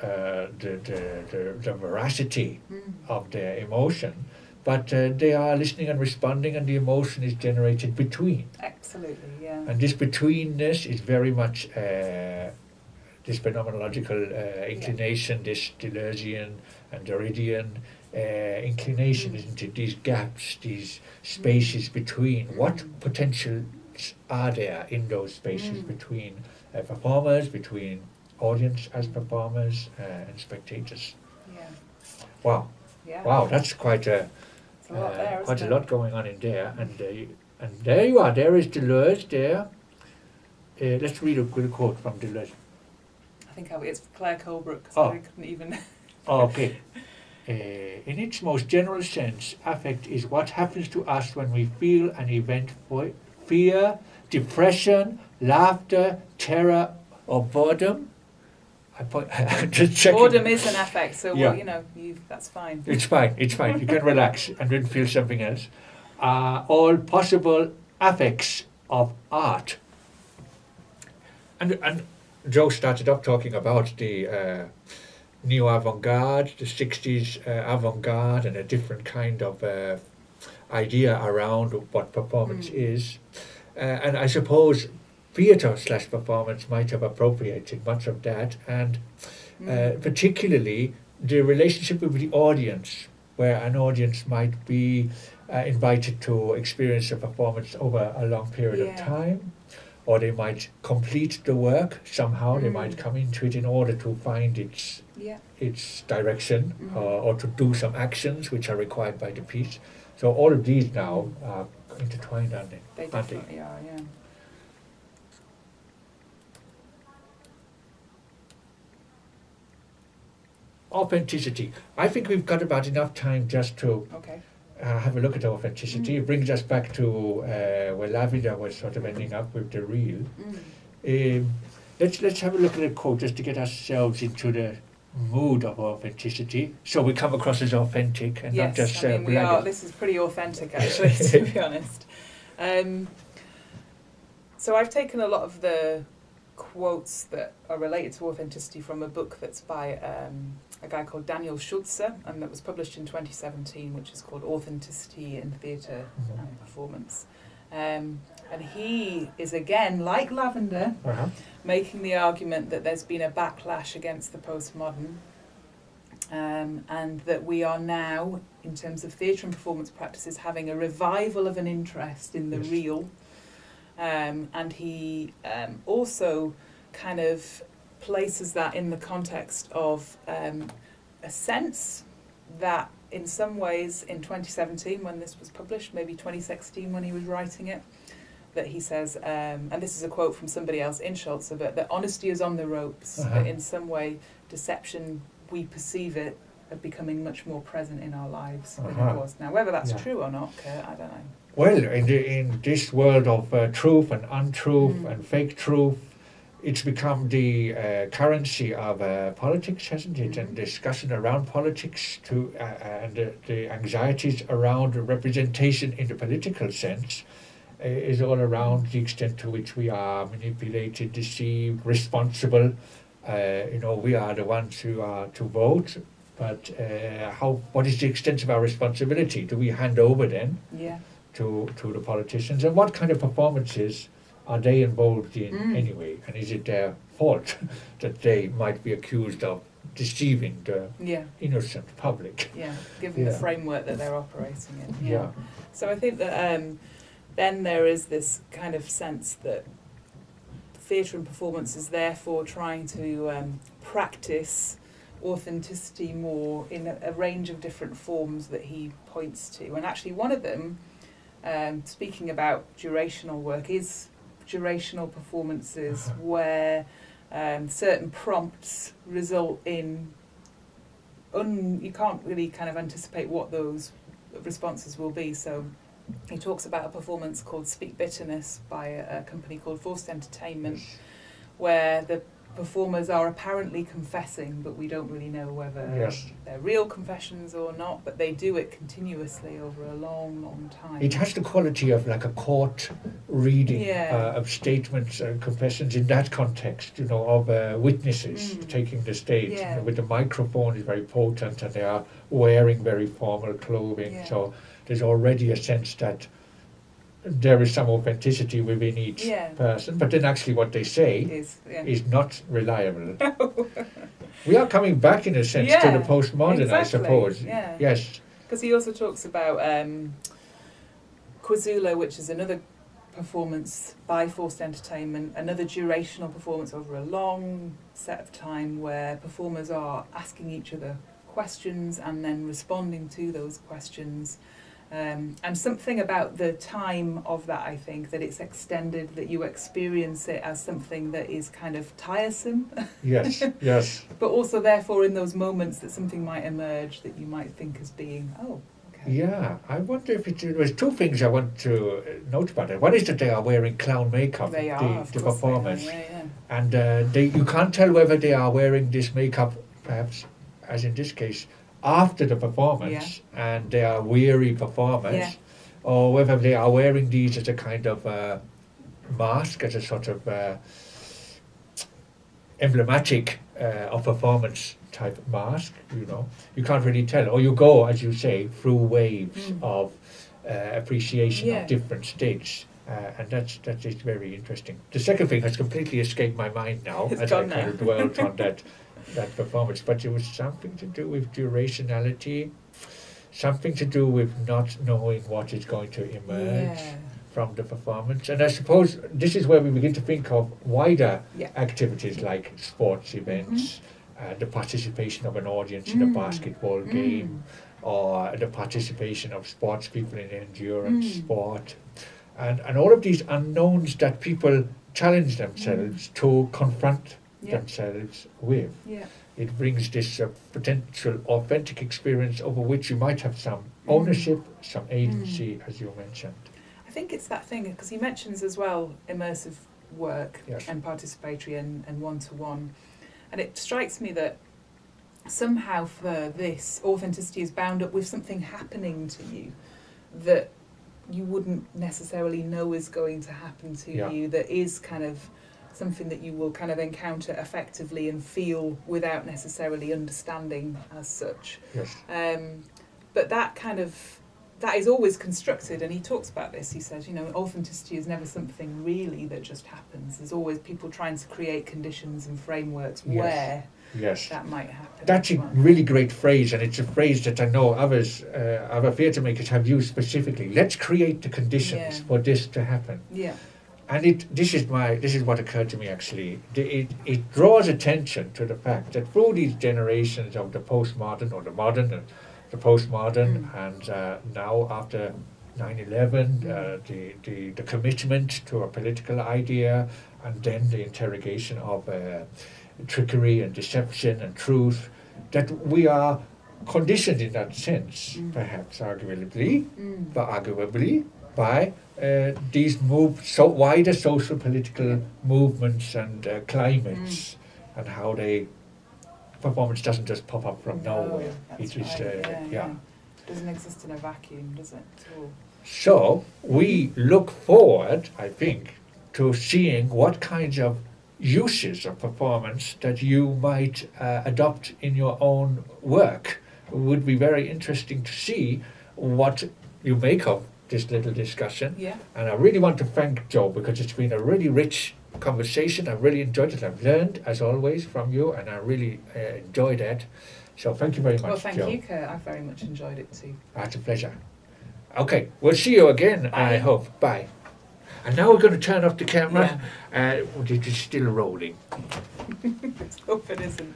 the veracity of their emotion, but they are listening and responding, and the emotion is generated between. Absolutely, yeah. And this betweenness is very much this phenomenological inclination, this Deleuzian and Derridian inclination, isn't it? These gaps, these spaces between. What potentials are there in those spaces between performers, between audience as performers and spectators? Yeah. Wow. Yeah. Wow, that's quite a lot there, quite a isn't lot going on in there. And there you are. There is Deleuze there. Let's read a good quote from Deleuze. I think it's Claire Colebrook, so Oh. I couldn't even... Okay. In its most general sense, affect is what happens to us when we feel an event for fear, depression, laughter, terror, or boredom. Just checking. Boredom is an affect, so Yeah. well, that's fine. It's fine. It's fine. You can relax and then feel something else. All possible affects of art. And Joe started off talking about the neo-avant-garde, the 60s avant-garde, and a different kind of idea around what performance is. And I suppose theatre/performance might have appropriated much of that, and particularly the relationship with the audience, where an audience might be invited to experience a performance over a long period of time, or they might complete the work somehow. They might come into it in order to find its direction, or to do some actions which are required by the piece. So all of these now are intertwined, aren't they? They definitely are, yeah. Authenticity. I think we've got about enough time just to have a look at authenticity. It brings us back to where Lavida was sort of ending up with the real. Let's have a look at a quote just to get ourselves into the mood of authenticity, so we come across as authentic and not just we are. This is pretty authentic, actually, to be honest. So I've taken a lot of the quotes that are related to authenticity from a book that's by a guy called Daniel Schulze, and that was published in 2017, which is called Authenticity in Theatre and Performance. And he is, again, like Lavender, making the argument that there's been a backlash against the postmodern, and that we are now, in terms of theatre and performance practices, having a revival of an interest in the real. And he also kind of places that in the context of a sense that in some ways in 2017 when this was published, maybe 2016 when he was writing it, that he says, and this is a quote from somebody else in Schulze, but that honesty is on the ropes, that in some way deception, we perceive it as becoming much more present in our lives than it was. Now, whether that's true or not, Kurt, I don't know. Well, in this world of truth and untruth and fake truth, it's become the currency of politics, hasn't it? And discussion around politics and the anxieties around representation in the political sense is all around the extent to which we are manipulated, deceived, responsible. We are the ones who are to vote, but what is the extent of our responsibility? Do we hand over then to the politicians? And what kind of performances are they involved in anyway? And is it their fault that they might be accused of deceiving the innocent public? Given the framework that they're operating in. So I think that then there is this kind of sense that theatre and performance is therefore trying to practice authenticity more in a range of different forms that he points to. And actually one of them, speaking about durational work, is durational performances where certain prompts result in you can't really kind of anticipate what those responses will be. So he talks about a performance called Speak Bitterness by a company called Forced Entertainment, where the performers are apparently confessing, but we don't really know whether Yes. they're real confessions or not, but they do it continuously over a long, long time. It has the quality of like a court reading Yeah. of statements and confessions in that context, of witnesses taking the stage. Yeah. With the microphone is very potent, and they are wearing very formal clothing. Yeah. So there's already a sense that there is some authenticity within each Yeah. person, but then actually what they say Yeah. is not reliable. We are coming back in a sense to Yeah, the postmodern, exactly, I suppose. yeah. Yes. Because he also talks about Quizzulo, which is another performance by forced entertainment, another durational performance over a long set of time where performers are asking each other questions and then responding to those questions. And something about the time of that, I think, that it's extended, that you experience it as something that is kind of tiresome. Yes, yes. But also, therefore, in those moments that something might emerge that you might think as being, oh, okay. Yeah, I wonder if there's two things I want to note about it. One is that they are wearing clown makeup, They are, the of course performers. they are, yeah. And you can't tell whether they are wearing this makeup, perhaps, as in this case, after the performance, and they are weary performers, or whether they are wearing these as a kind of mask, as a sort of emblematic of performance type mask. You can't really tell, or you go, as you say, through waves of appreciation of different states. And that is very interesting. The second thing has completely escaped my mind now, It's as I gone kind now. of dwelt on that performance, but it was something to do with durationality, something to do with not knowing what is going to emerge from the performance. And I suppose this is where we begin to think of wider activities like sports events, the participation of an audience in a basketball game, or the participation of sports people in endurance sport. And all of these unknowns that people challenge themselves to confront themselves with. Yeah. It brings this potential authentic experience over which you might have some ownership, some agency, as you mentioned. I think it's that thing, because he mentions as well immersive work and participatory and one-to-one. And it strikes me that somehow for this, authenticity is bound up with something happening to you that you wouldn't necessarily know is going to happen to you, that is kind of something that you will kind of encounter effectively and feel without necessarily understanding as such. Yes. But that is always constructed, and he talks about this. He says, authenticity is never something really that just happens. There's always people trying to create conditions and frameworks where that might happen. That's a really great phrase, and it's a phrase that I know other theatre makers have used specifically. Let's create the conditions for this to happen. Yeah. And this is what occurred to me actually. It draws attention to the fact that through these generations of the postmodern or the modern and the postmodern, and now after 9/11, the commitment to a political idea, and then the interrogation of trickery and deception and truth, that we are conditioned in that sense, perhaps arguably, by these wider social political movements and climates, and how performance doesn't just pop up from nowhere. It doesn't exist in a vacuum, does it, at all? So we look forward, I think, to seeing what kinds of uses of performance that you might adopt in your own work. It would be very interesting to see what you make of this little discussion. Yeah. And I really want to thank Jo, because it's been a really rich conversation. I really enjoyed it. I've learned, as always, from you, and I really enjoyed it. So thank you very much, Well, thank Jo. you, Kurt. I've very much enjoyed it too. It's a pleasure. Okay, we'll see you again, Bye. I hope. Bye. And now we're going to turn off the camera. It is still rolling. Let's hope it isn't.